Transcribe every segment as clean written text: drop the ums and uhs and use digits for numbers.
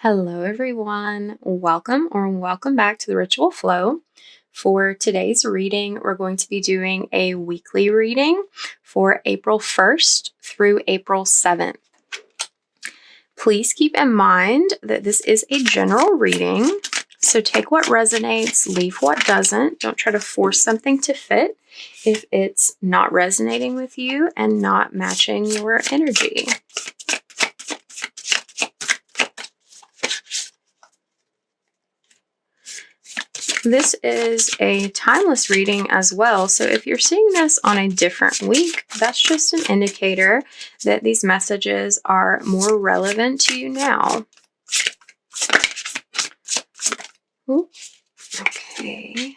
Hello, everyone. Welcome back to the Ritual Flow. For today's reading, we're going to be doing a weekly reading for April 1st through April 7th. Please keep in mind that this is a general reading, so take what resonates, leave what doesn't. Don't try to force something to fit if it's not resonating with you and not matching your energy. This is a timeless reading as well, so if you're seeing this on a different week, that's just an indicator that these messages are more relevant to you now. Ooh, okay.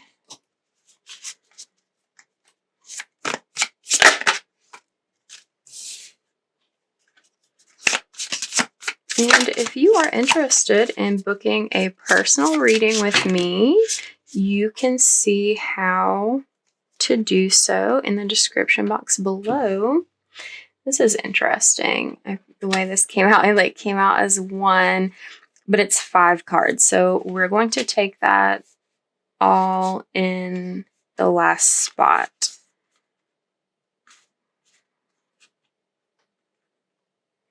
And if you are interested in booking a personal reading with me, you can see how to do so in the description box below. This is interesting. The way this came out, it came out as one, but it's 5 cards. So we're going to take that all in the last spot.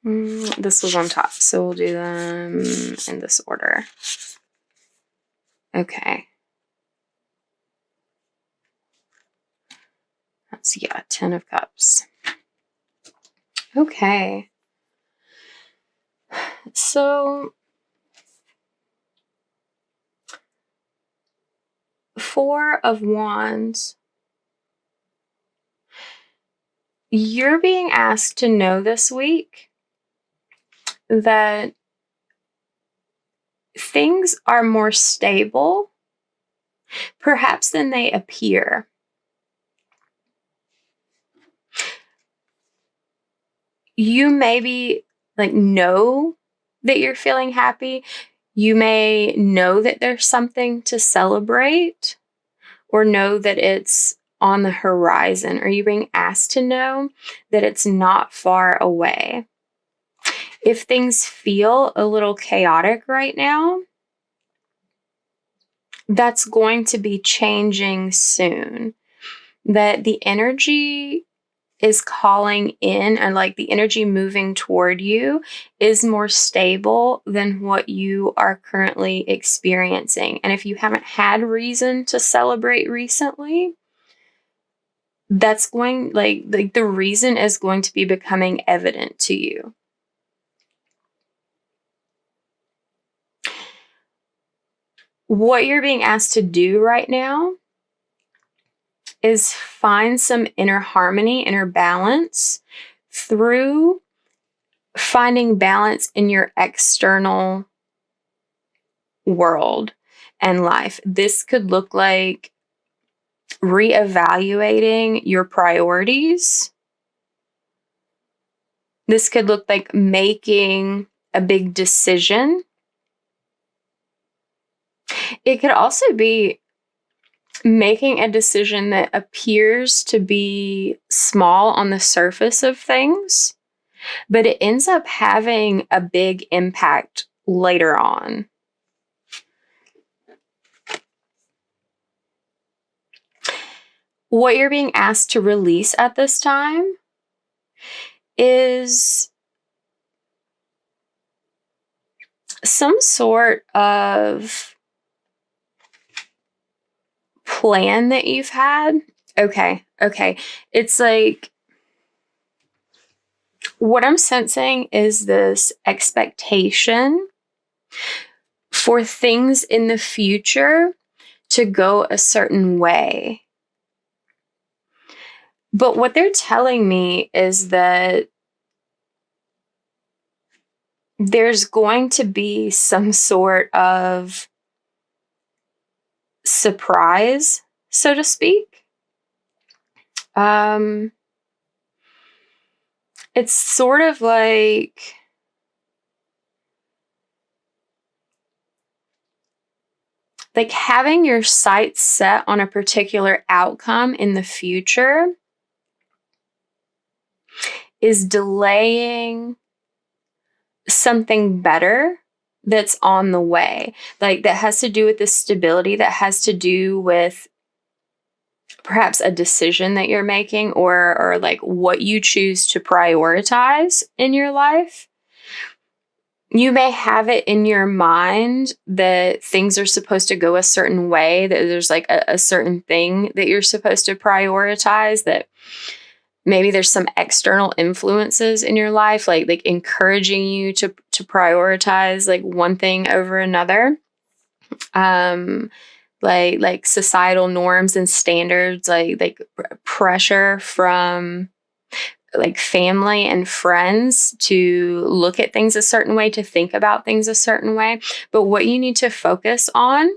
This was on top, so we'll do them in this order. Okay. That's, 10 of Cups. Okay. So, 4 of Wands. You're being asked to know this week that things are more stable, perhaps, than they appear. You maybe know that you're feeling happy. You may know that there's something to celebrate or know that it's on the horizon, or you're being asked to know that it's not far away. If things feel a little chaotic right now, that's going to be changing soon. That the energy is calling in, and the energy moving toward you is more stable than what you are currently experiencing. And if you haven't had reason to celebrate recently, that's going the reason is going to be becoming evident to you. What you're being asked to do right now is find some inner harmony, inner balance through finding balance in your external world and life. This could look like reevaluating your priorities. This could look like making a big decision. It could also be making a decision that appears to be small on the surface of things, but it ends up having a big impact later on. What you're being asked to release at this time is some sort of plan that you've had. Okay. It's what I'm sensing is this expectation for things in the future to go a certain way. But what they're telling me is that there's going to be some sort of surprise, so to speak. It's sort of like having your sights set on a particular outcome in the future is delaying something better that's on the way, like that has to do with the stability, that has to do with perhaps a decision that you're making, or like what you choose to prioritize in your life. You may have it in your mind that things are supposed to go a certain way, that there's like a certain thing that you're supposed to prioritize, that maybe there's some external influences in your life, like encouraging you to prioritize like one thing over another. Like societal norms and standards, like pressure from like family and friends to look at things a certain way, to think about things a certain way. But what you need to focus on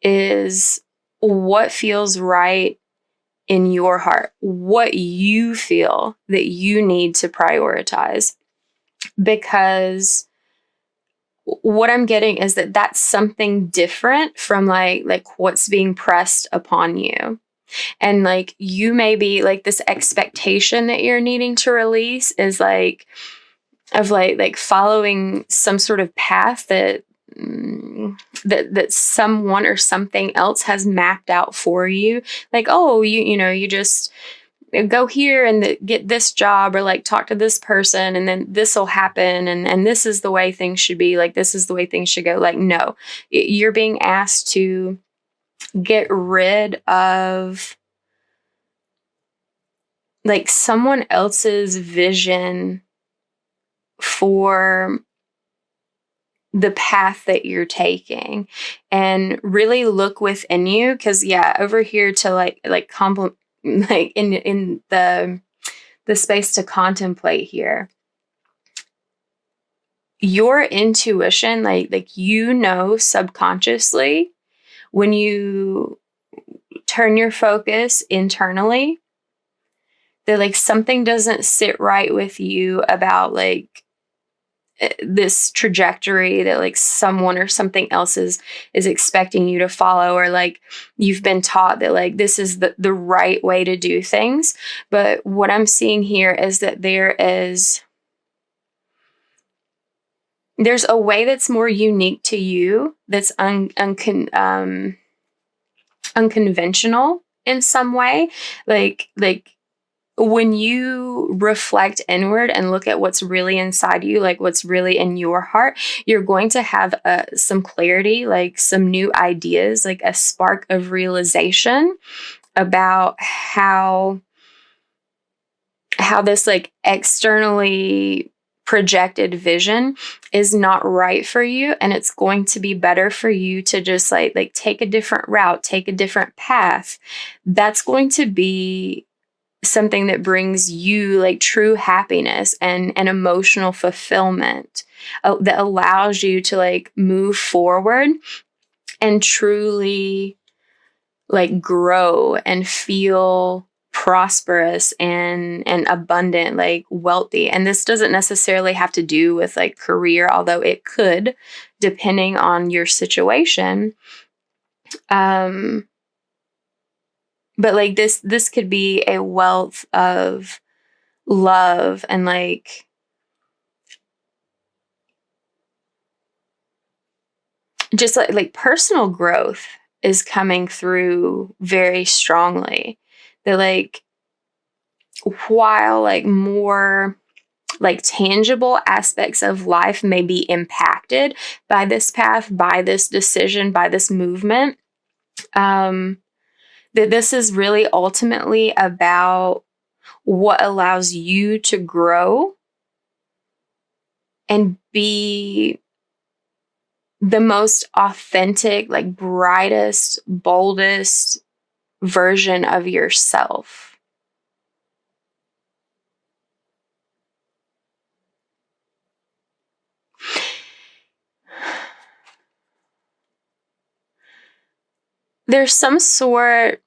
is what feels right in your heart, what you feel that you need to prioritize. Because what I'm getting is that that's something different from like what's being pressed upon you. And like you may be like, this expectation that you're needing to release is like of like following some sort of path that that someone or something else has mapped out for you. Like, oh, you just go here and get this job, or like talk to this person, and then this will happen, and this is the way things should be, like this is the way things should go. Like, no, you're being asked to get rid of like someone else's vision for the path that you're taking, and really look within you. Because over here to like like in the space to contemplate here, your intuition, like subconsciously, when you turn your focus internally, that like something doesn't sit right with you about like this trajectory that like someone or something else is expecting you to follow, or like you've been taught that like this is the right way to do things. But what I'm seeing here is that there's a way that's more unique to you, that's unconventional in some way. Like when you reflect inward and look at what's really inside you, like what's really in your heart, you're going to have some clarity, like some new ideas, like a spark of realization about how this like externally projected vision is not right for you, and it's going to be better for you to just like take a different route, take a different path. That's going to be something that brings you like true happiness and emotional fulfillment, that allows you to like move forward and truly like grow and feel prosperous and abundant, like wealthy. And this doesn't necessarily have to do with like career, although it could, depending on your situation. But like this could be a wealth of love, and like just like personal growth is coming through very strongly. That like, while like more like tangible aspects of life may be impacted by this path, by this decision, by this movement, that this is really ultimately about what allows you to grow and be the most authentic, like brightest, boldest version of yourself. There's some sort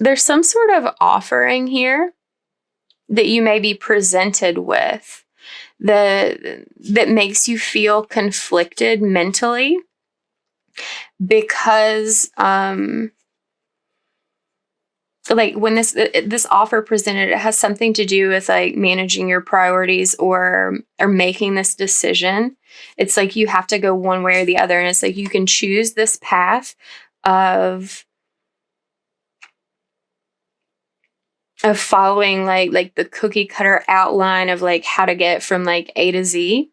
there's some sort of offering here that you may be presented with that makes you feel conflicted mentally, because like when this offer presented, it has something to do with like managing your priorities or making this decision. It's like you have to go one way or the other, and it's like you can choose this path of following like the cookie cutter outline of like how to get from like A to Z.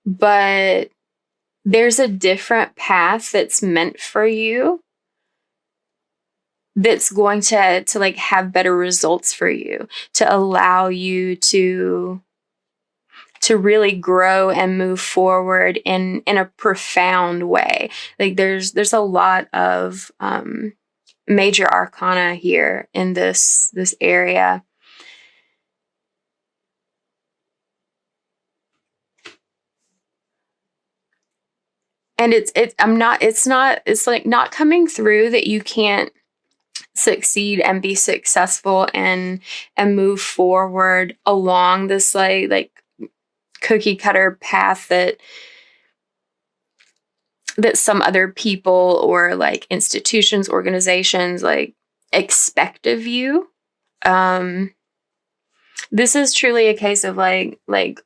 But there's a different path that's meant for you that's going to like have better results for you, to allow you to really grow and move forward in a profound way. Like there's a lot of major arcana here in this area. And it's like not coming through that you can't succeed and be successful and move forward along this like cookie cutter path that some other people or like institutions, organizations like expect of you. This is truly a case of like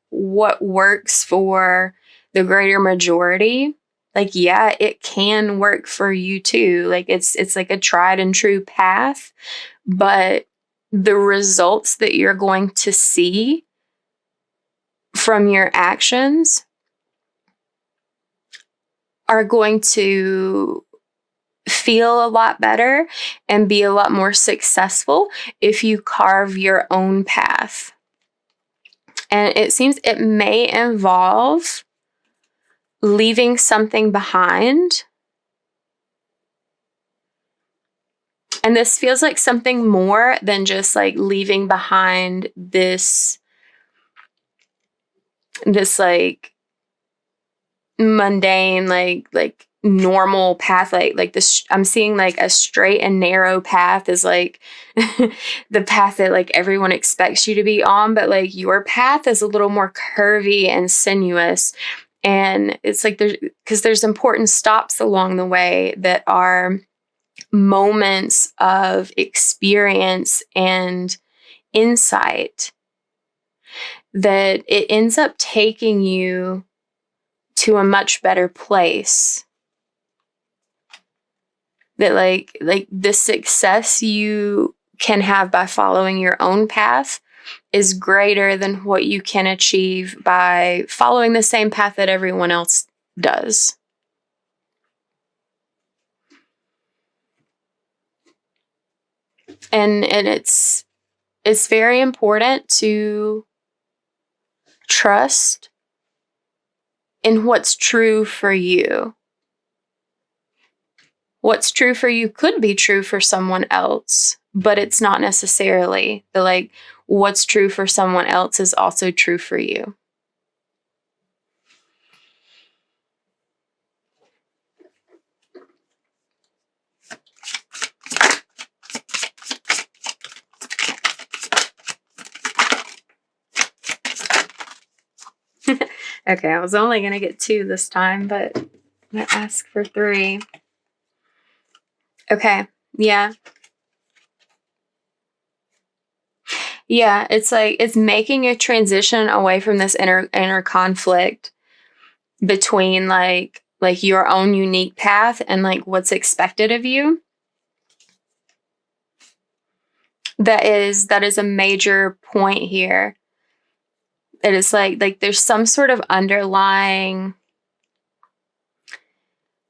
what works for the greater majority. Like, yeah, it can work for you too. Like it's like a tried and true path, but the results that you're going to see from your actions are going to feel a lot better and be a lot more successful if you carve your own path. And it seems it may involve leaving something behind. And this feels like something more than just like leaving behind this like mundane, like normal path, like this. I'm seeing like a straight and narrow path is like the path that like everyone expects you to be on, but like your path is a little more curvy and sinuous. And it's like there's important stops along the way that are moments of experience and insight that it ends up taking you to a much better place. That like the success you can have by following your own path is greater than what you can achieve by following the same path that everyone else does. And it's very important to trust in what's true for you. What's true for you could be true for someone else, but it's not necessarily. Like what's true for someone else is also true for you. Okay, I was only going to get 2 this time, but I'm going to ask for 3. Okay, yeah. Yeah, it's like it's making a transition away from this inner conflict between like your own unique path and like what's expected of you. That is a major point here. It is like there's some sort of underlying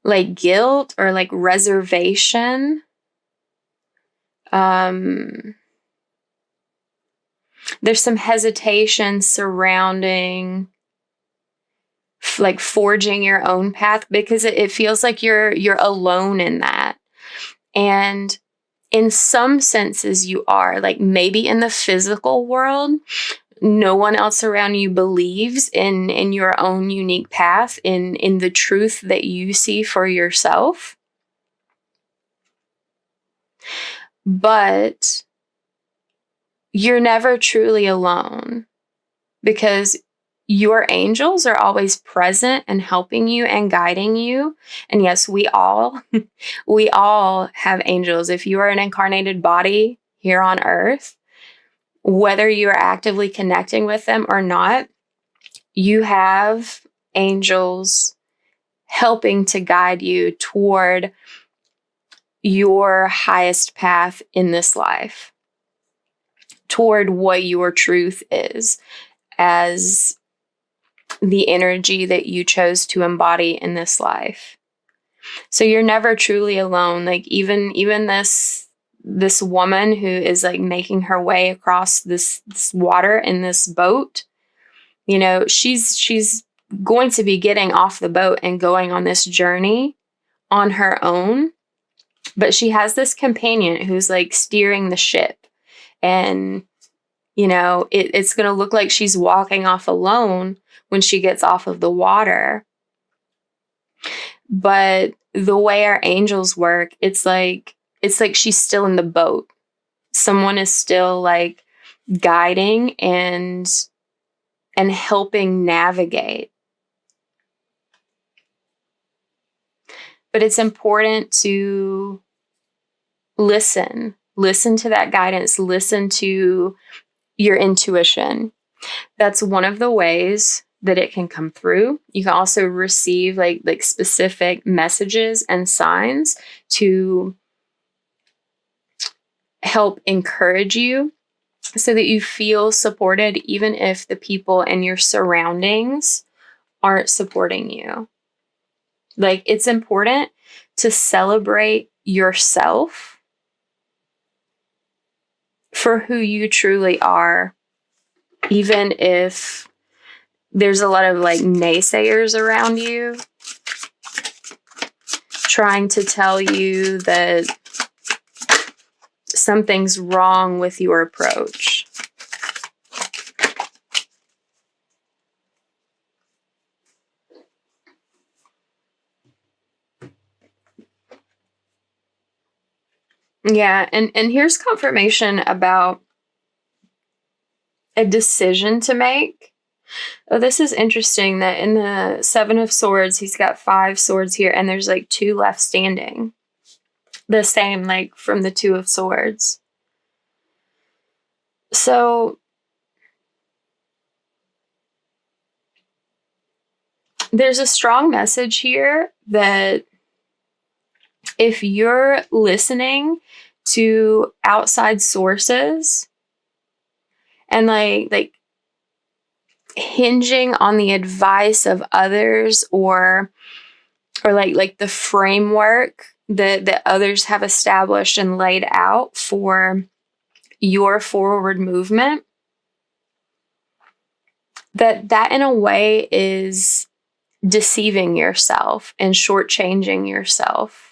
like guilt or like reservation. There's some hesitation surrounding like forging your own path because it feels like you're alone in that. And in some senses you are, like maybe in the physical world, no one else around you believes in your own unique path, in the truth that you see for yourself. But you're never truly alone because your angels are always present and helping you and guiding you. And yes, we all have angels. If you are an incarnated body here on earth, whether you are actively connecting with them or not, you have angels helping to guide you toward your highest path in this life, toward what your truth is as the energy that you chose to embody in this life. So you're never truly alone. Like even this woman who is like making her way across this water in this boat, you know, she's going to be getting off the boat and going on this journey on her own. But she has this companion who's like steering the ship. And, you know, it's going to look like she's walking off alone when she gets off of the water. But the way our angels work, it's like she's still in the boat. Someone is still like guiding and helping navigate. But it's important to listen to that guidance, listen to your intuition. That's one of the ways that it can come through. You can also receive like specific messages and signs to help encourage you so that you feel supported, even if the people in your surroundings aren't supporting you. Like, it's important to celebrate yourself for who you truly are, even if there's a lot of like naysayers around you trying to tell you that something's wrong with your approach. Yeah, and here's confirmation about a decision to make. Oh, this is interesting that in the Seven of Swords, he's got 5 swords here, and there's like 2 left standing. The same, like from the Two of Swords. So there's a strong message here that if you're listening to outside sources and like hinging on the advice of others or like the framework that others have established and laid out for your forward movement, that in a way is deceiving yourself and shortchanging yourself.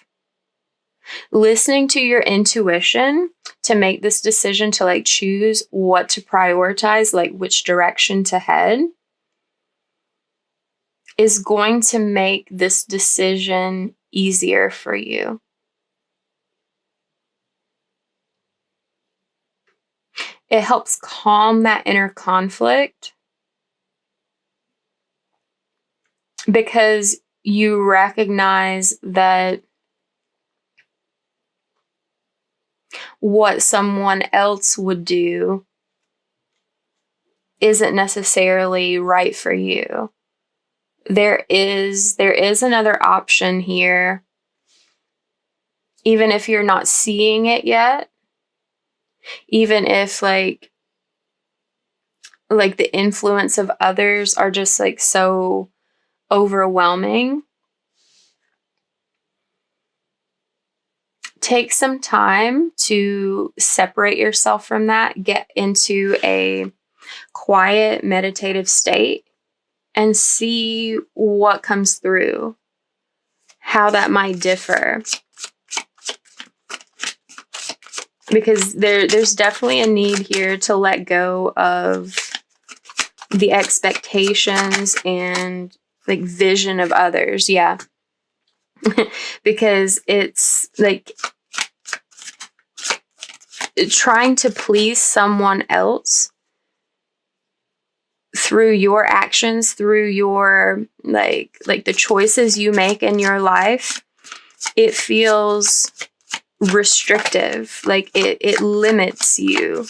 Listening to your intuition to make this decision to like choose what to prioritize, like which direction to head, is going to make this decision easier for you. It helps calm that inner conflict because you recognize that what someone else would do isn't necessarily right for you. There is another option here, even if you're not seeing it yet, even if like the influence of others are just like so overwhelming. Take some time to separate yourself from that, get into a quiet meditative state and see what comes through, how that might differ. Because there's definitely a need here to let go of the expectations and like vision of others. Yeah. Because it's like trying to please someone else through your actions, through your like the choices you make in your life, it feels restrictive. Like it limits you.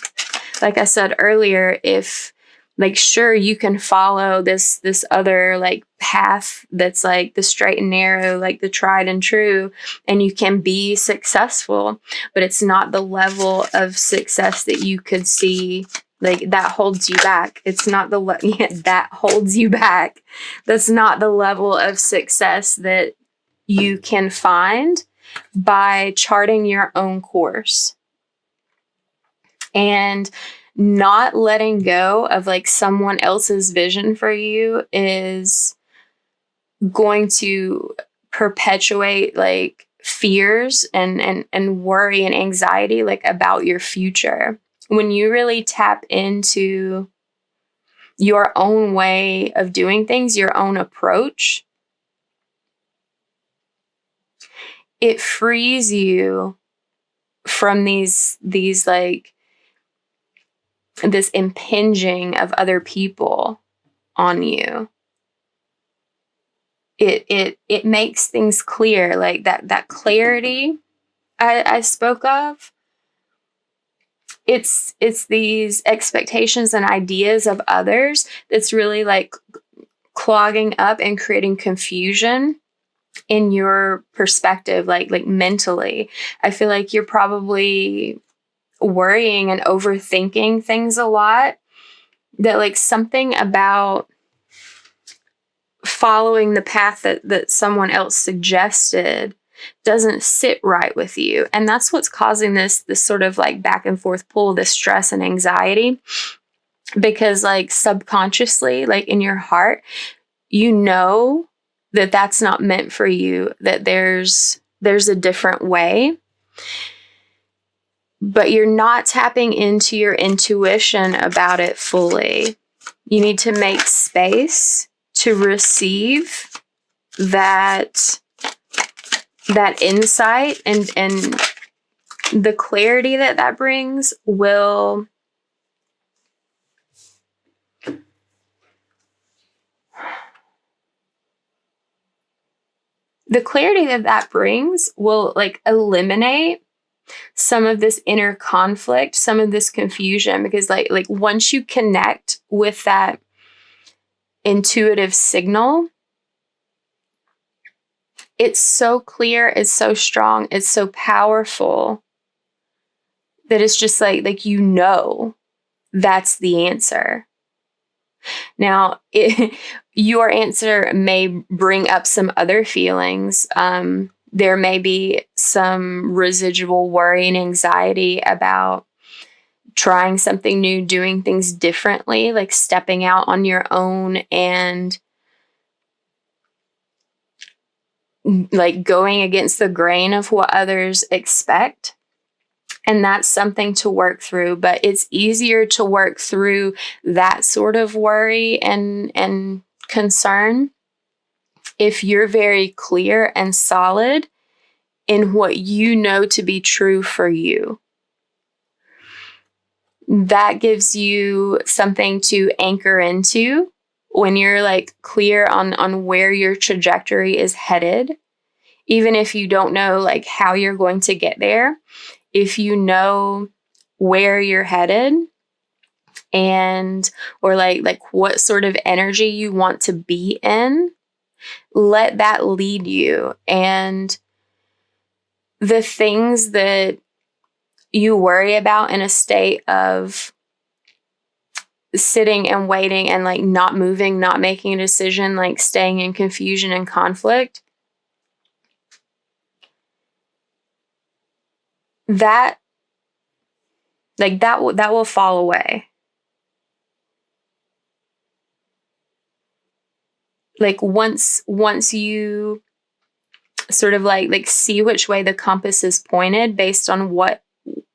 Like I said earlier, if like, sure, you can follow this other like path that's like the straight and narrow, like the tried and true, and you can be successful, but it's not the level of success that you could see. Like that holds you back. It's not that holds you back. That's not the level of success that you can find by charting your own course and not letting go of like someone else's vision for you is going to perpetuate like fears and worry and anxiety like about your future. When you really tap into your own way of doing things, your own approach, it frees you from these like this impinging of other people on you. It makes things clear, like that clarity I spoke of. It's these expectations and ideas of others that's really like clogging up and creating confusion in your perspective, like mentally. I feel like you're probably worrying and overthinking things a lot, that like something about following the path that someone else suggested doesn't sit right with you. And that's what's causing this sort of like back and forth pull, this stress and anxiety, because like subconsciously, like in your heart, you know that that's not meant for you, that there's a different way, but you're not tapping into your intuition about it fully. You need to make space to receive that insight, and the clarity that brings will like eliminate some of this inner conflict, some of this confusion, because like once you connect with that intuitive signal, it's so clear, it's so strong, it's so powerful that it's just like that's the answer. Now, your answer may bring up some other feelings. There may be some residual worry and anxiety about trying something new, doing things differently, like stepping out on your own and like going against the grain of what others expect. And that's something to work through, but it's easier to work through that sort of worry and concern if you're very clear and solid in what you know to be true for you. That gives you something to anchor into when you're like clear on where your trajectory is headed. Even if you don't know like how you're going to get there, if you know where you're headed and or like what sort of energy you want to be in, let that lead you. And the things that you worry about in a state of sitting and waiting and like not moving, not making a decision, like staying in confusion and conflict, that will fall away. Like once you sort of like see which way the compass is pointed based on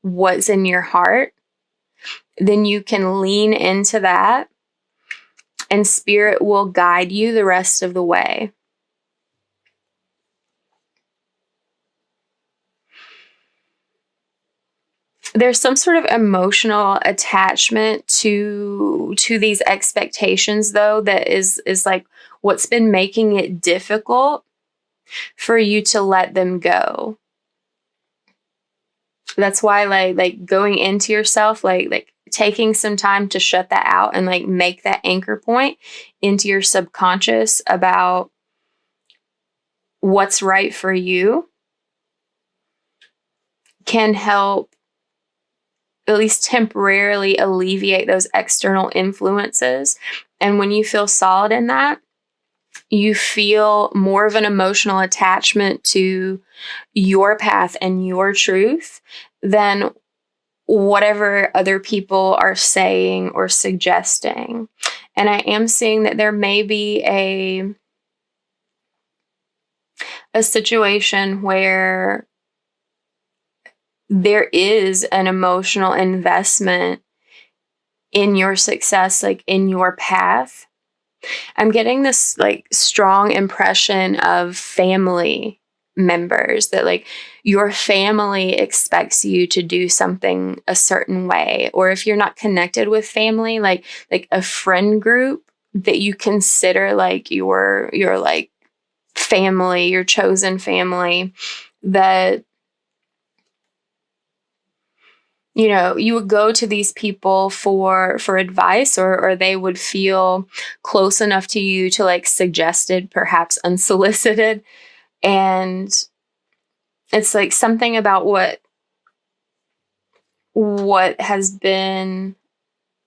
what's in your heart, then you can lean into that and spirit will guide you the rest of the way. there's some sort of emotional attachment to these expectations, though, that is like what's been making it difficult for you to let them go. That's why like going into yourself, like taking some time to shut that out and like make that anchor point into your subconscious about what's right for you can help at least temporarily alleviate those external influences. And when you feel solid in that, you feel more of an emotional attachment to your path and your truth than whatever other people are saying or suggesting. And I am seeing that there may be a situation where there is an emotional investment in your success, like in your path. I'm getting this like strong impression of family members, that like your family expects you to do something a certain way. Or if you're not connected with family, like a friend group that you consider like your like family, your chosen family, that you know, you would go to these people for advice, or they would feel close enough to you to like suggested, perhaps unsolicited. And it's like something about what has been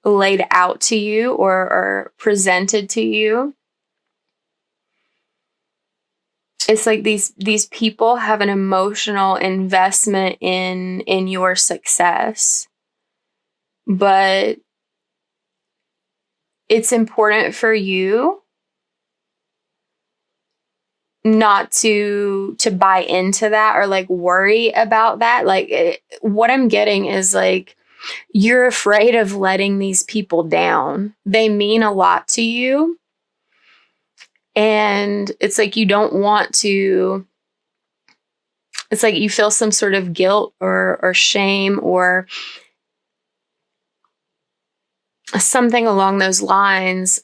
laid out to you or presented to you. It's like these people have an emotional investment in your success. But it's important for you not to buy into that or like worry about that. Like what I'm getting is like you're afraid of letting these people down. They mean a lot to you. And it's like you don't want to, it's like you feel some sort of guilt or shame or something along those lines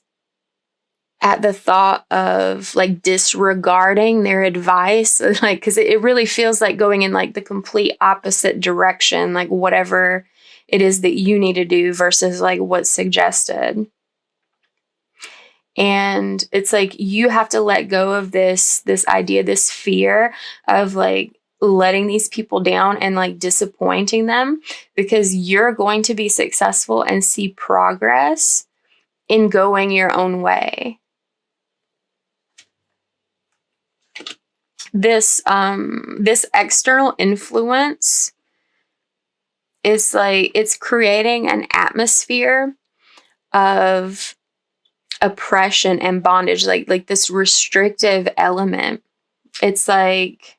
at the thought of like disregarding their advice, like, because it really feels like going in like the complete opposite direction, like whatever it is that you need to do versus like what's suggested. And it's like you have to let go of this idea, this fear of like letting these people down and like disappointing them, because you're going to be successful and see progress in going your own way. This external influence is like it's creating an atmosphere of oppression and bondage, like this restrictive element. It's like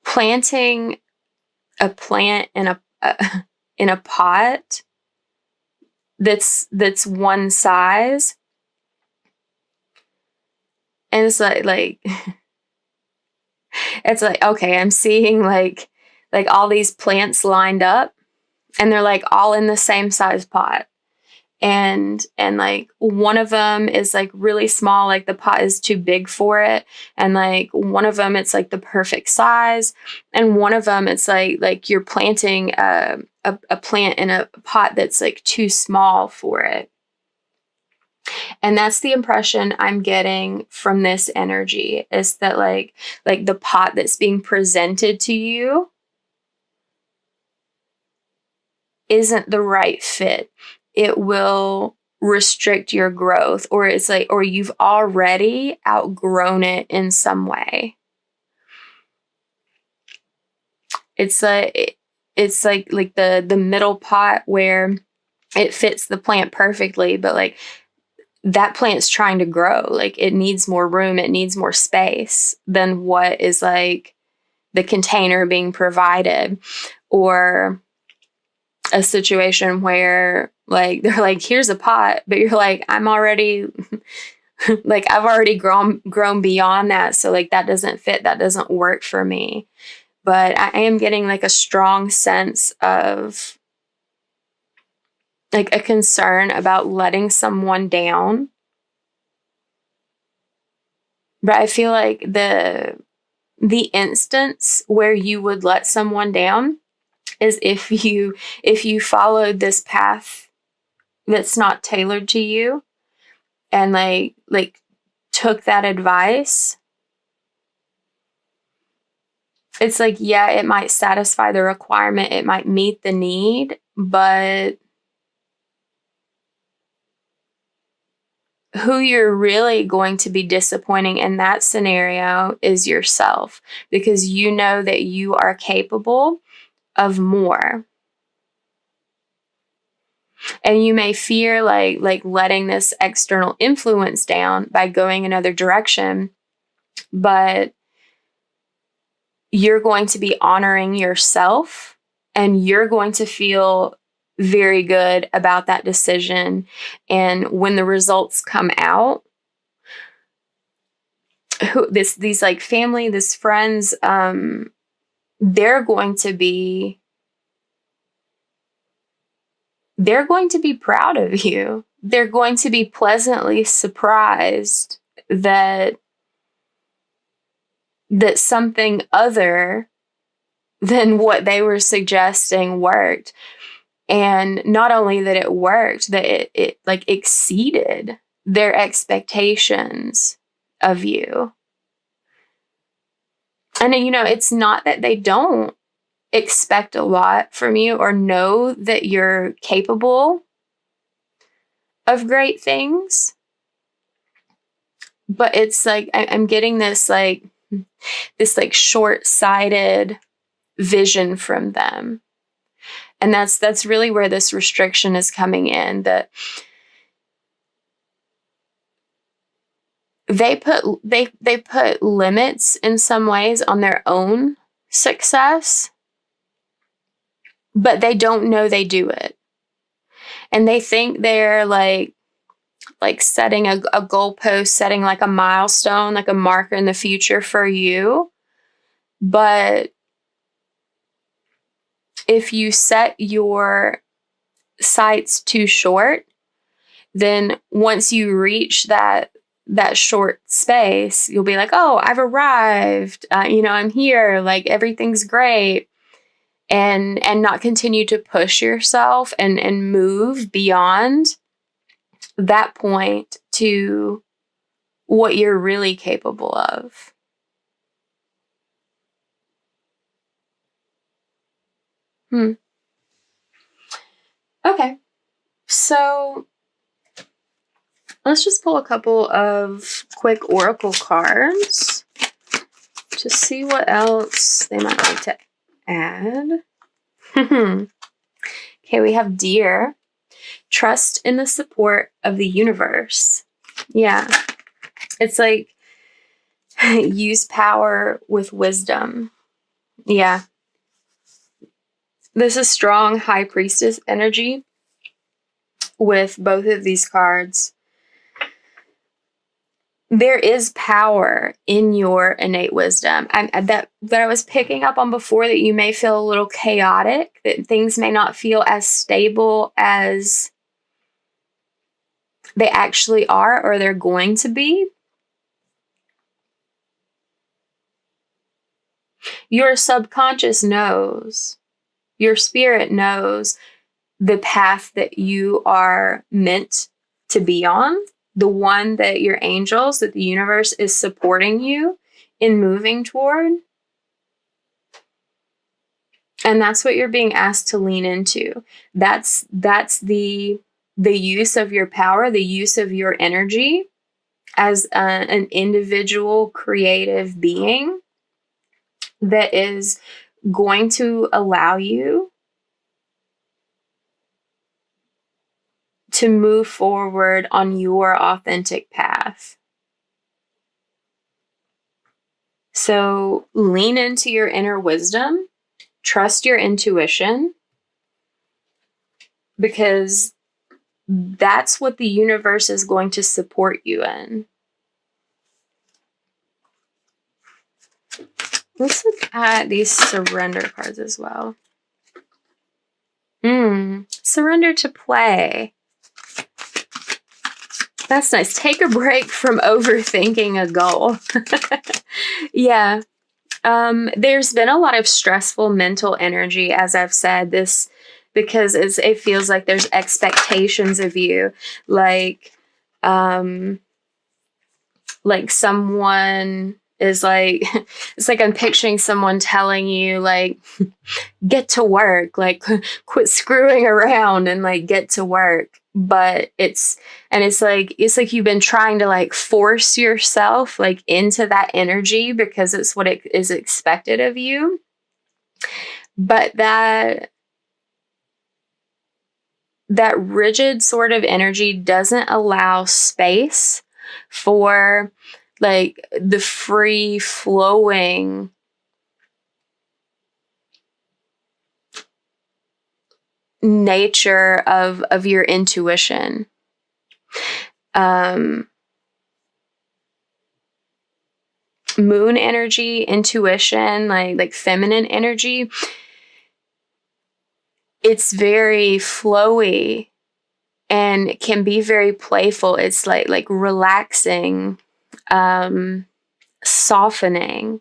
planting a plant in a pot that's one size, and it's like it's like, okay, I'm seeing like all these plants lined up, and they're like all in the same size pot. And like one of them is like really small, like the pot is too big for it. And like one of them, it's like the perfect size. And one of them, it's like you're planting a plant in a pot that's like too small for it. And that's the impression I'm getting from this energy, is that like the pot that's being presented to you isn't the right fit. It will restrict your growth, or it's like, or you've already outgrown it in some way. It's like the middle pot where it fits the plant perfectly, but like that plant's trying to grow. Like it needs more room, it needs more space than what is like the container being provided. Or a situation where like they're like, here's a pot, but you're like, I'm already Like I've already grown beyond that. So like that doesn't fit. That doesn't work for me. But I am getting like a strong sense of like a concern about letting someone down. But I feel like the instance where you would let someone down is if you followed this path that's not tailored to you and like took that advice. It's like, yeah, it might satisfy the requirement, it might meet the need, but who you're really going to be disappointing in that scenario is yourself, because you know that you are capable of more. And you may fear like letting this external influence down by going another direction, but you're going to be honoring yourself and you're going to feel very good about that decision. And when the results come out, these like family, this friends, they're going to be proud of you. They're going to be pleasantly surprised that something other than what they were suggesting worked. And not only that it worked, that it like exceeded their expectations of you. And it's not that they don't expect a lot from you or know that you're capable of great things. But it's like I'm getting this like short-sighted vision from them. And that's really where this restriction is coming in, that they put limits in some ways on their own success, but they don't know they do it. And they think they're like setting a goalpost, setting like a milestone, like a marker in the future for you. But if you set your sights too short, then once you reach that short space, you'll be like, oh, I've arrived. I'm here. Like everything's great. And not continue to push yourself and move beyond that point to what you're really capable of. Okay. So let's just pull a couple of quick oracle cards to see what else they might like to add. Okay, we have Deer. Trust in the support of the universe. Yeah. It's like use power with wisdom. Yeah. This is strong High Priestess energy with both of these cards. There is power in your innate wisdom, and that I was picking up on before, that you may feel a little chaotic, that things may not feel as stable as they actually are or they're going to be. Your subconscious knows, your spirit knows the path that you are meant to be on, the one that your angels, that the universe is supporting you in moving toward. And that's what you're being asked to lean into. That's the use of your power, the use of your energy as an individual creative being that is going to allow you to move forward on your authentic path. So lean into your inner wisdom, trust your intuition, because that's what the universe is going to support you in. Let's look at these surrender cards as well. Surrender to play. That's nice. Take a break from overthinking a goal. Yeah. There's been a lot of stressful mental energy, as I've said, this because it feels like there's expectations of you, like someone is like, it's like I'm picturing someone telling you, like, get to work, like, quit screwing around and like get to work. But it's like you've been trying to like force yourself like into that energy because it's what it is expected of you. But that rigid sort of energy doesn't allow space for like the free flowing nature of your intuition. Moon energy, intuition, like feminine energy, it's very flowy and it can be very playful. It's like relaxing, softening,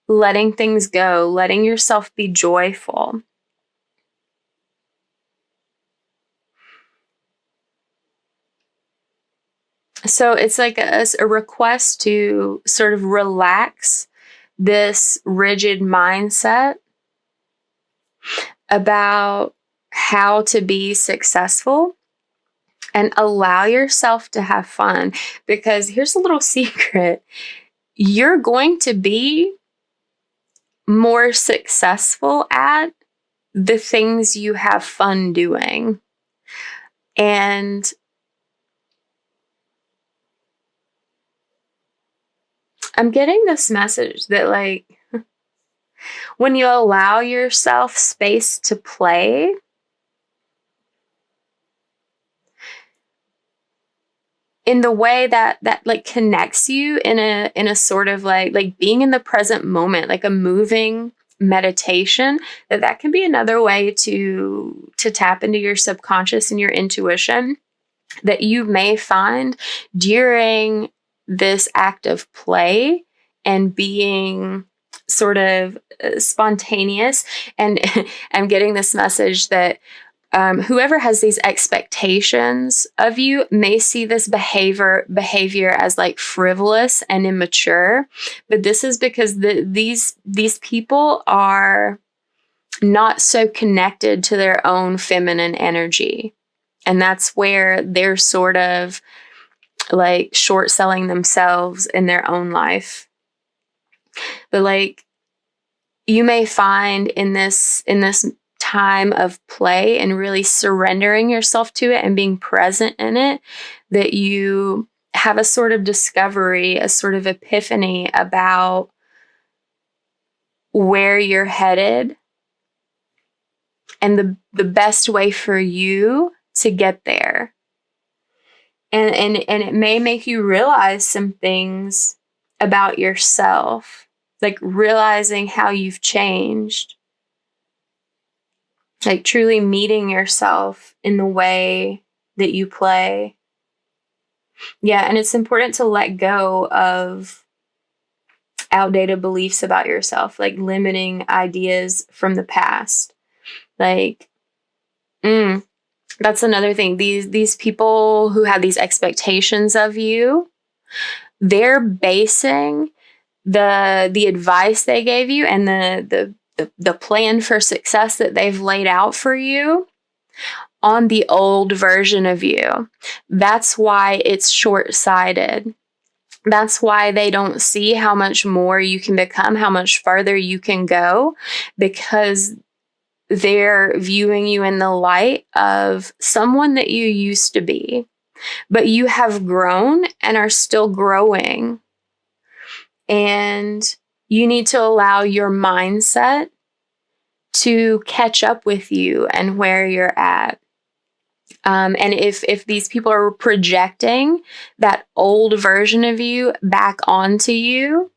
letting things go, letting yourself be joyful. So it's like a request to sort of relax this rigid mindset about how to be successful and allow yourself to have fun. Because here's a little secret. You're going to be more successful at the things you have fun doing. And I'm getting this message that like when you allow yourself space to play, in the way that like connects you in a sort of like being in the present moment, like a moving meditation, that can be another way to tap into your subconscious and your intuition that you may find during this act of play and being sort of spontaneous. And I'm getting this message that whoever has these expectations of you may see this behavior as like frivolous and immature, but this is because these people are not so connected to their own feminine energy, and that's where they're sort of like short selling themselves in their own life. But like you may find in this time of play and really surrendering yourself to it and being present in it, that you have a sort of discovery, a sort of epiphany about where you're headed and the best way for you to get there. And it may make you realize some things about yourself, like realizing how you've changed. Like truly meeting yourself in the way that you play. Yeah, and it's important to let go of outdated beliefs about yourself, like limiting ideas from the past. Like, that's another thing. These people who have these expectations of you, they're basing the advice they gave you and the plan for success that they've laid out for you on the old version of you. That's why it's short-sighted. That's why they don't see how much more you can become, how much farther you can go, because they're viewing you in the light of someone that you used to be. But you have grown and are still growing. And you need to allow your mindset to catch up with you and where you're at. And if these people are projecting that old version of you back onto you,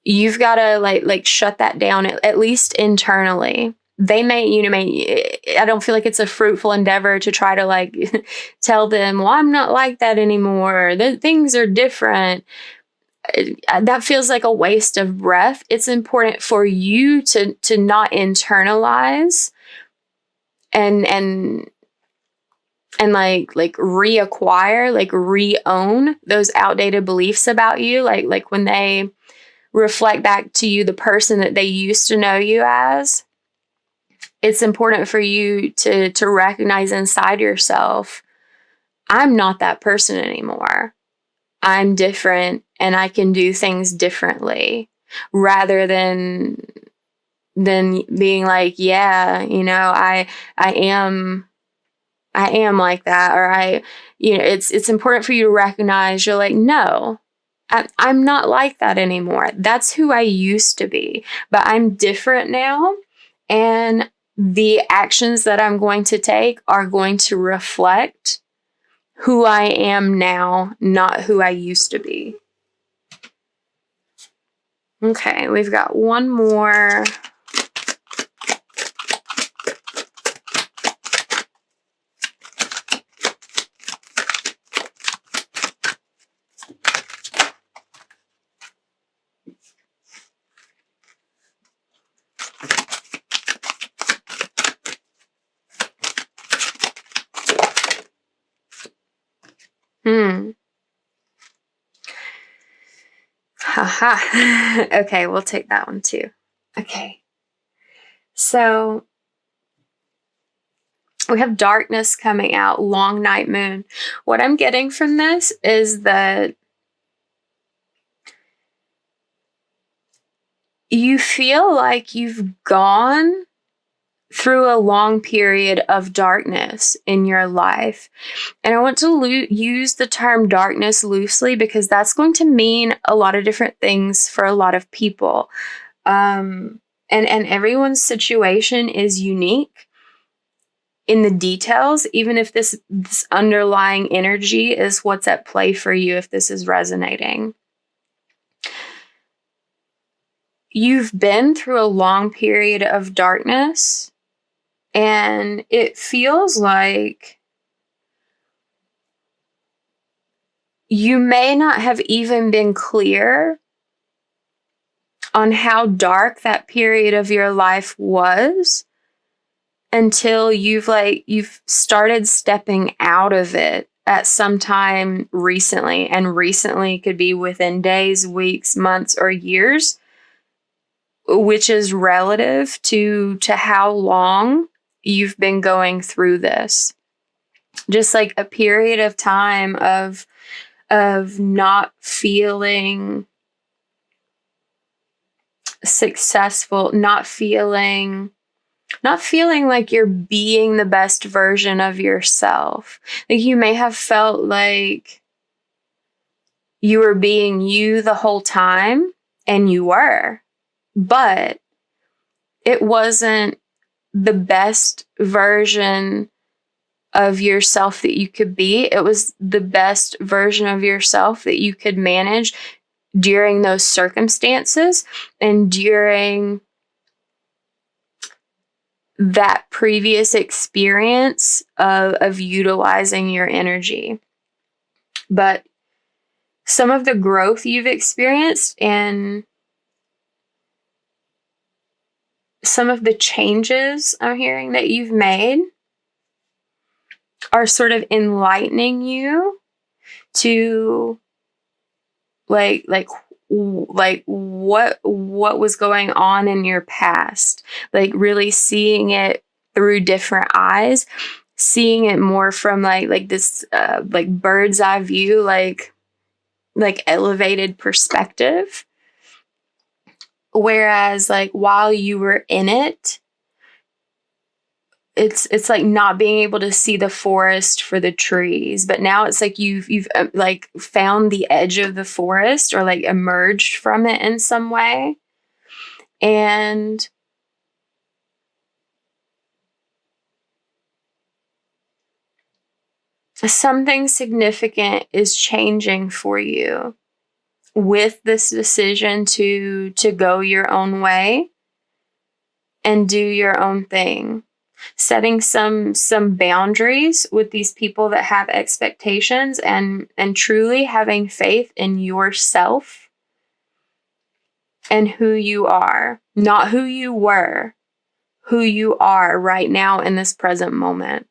you've got to like shut that down, at least internally. They I don't feel like it's a fruitful endeavor to try to like tell them, well, I'm not like that anymore. The things are different. That feels like a waste of breath. It's important for you to not internalize and like reacquire, like re-own those outdated beliefs about you. Like when they reflect back to you the person that they used to know you as, it's important for you to recognize inside yourself, I'm not that person anymore. I'm different and I can do things differently, rather than being like, yeah, I am like that, or it's important for you to recognize you're like, no, I'm not like that anymore. That's who I used to be, but I'm different now. And the actions that I'm going to take are going to reflect who I am now, not who I used to be. Okay, we've got one more. Haha. Okay, we'll take that one too. Okay. So we have darkness coming out, long night moon. What I'm getting from this is that you feel like you've gone through a long period of darkness in your life. And I want to use the term darkness loosely because that's going to mean a lot of different things for a lot of people. And everyone's situation is unique in the details, even if this underlying energy is what's at play for you, if this is resonating. You've been through a long period of darkness, and it feels like you may not have even been clear on how dark that period of your life was until you've started stepping out of it at some time recently. And recently could be within days, weeks, months, or years, which is relative to how long you've been going through this. Just like a period of time of not feeling successful, not feeling like you're being the best version of yourself. Like you may have felt like you were being you the whole time, and you were, but it wasn't the best version of yourself that you could be. It was the best version of yourself that you could manage during those circumstances and during that previous experience of utilizing your energy. But some of the growth you've experienced and some of the changes I'm hearing that you've made are sort of enlightening you to like what was going on in your past, like really seeing it through different eyes, seeing it more from like this like bird's eye view, like elevated perspective. Whereas like while you were in it, it's like not being able to see the forest for the trees, but now it's like you've like found the edge of the forest, or like emerged from it in some way. And something significant is changing for you with this decision to go your own way and do your own thing. Setting some boundaries with these people that have expectations, and truly having faith in yourself and who you are, not who you were, who you are right now in this present moment.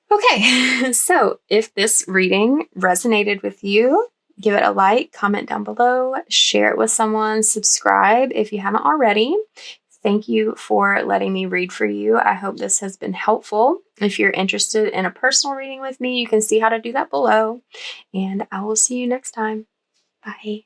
Okay, so if this reading resonated with you, give it a like, comment down below, share it with someone, subscribe if you haven't already. Thank you for letting me read for you. I hope this has been helpful. If you're interested in a personal reading with me, you can see how to do that below. And I will see you next time. Bye.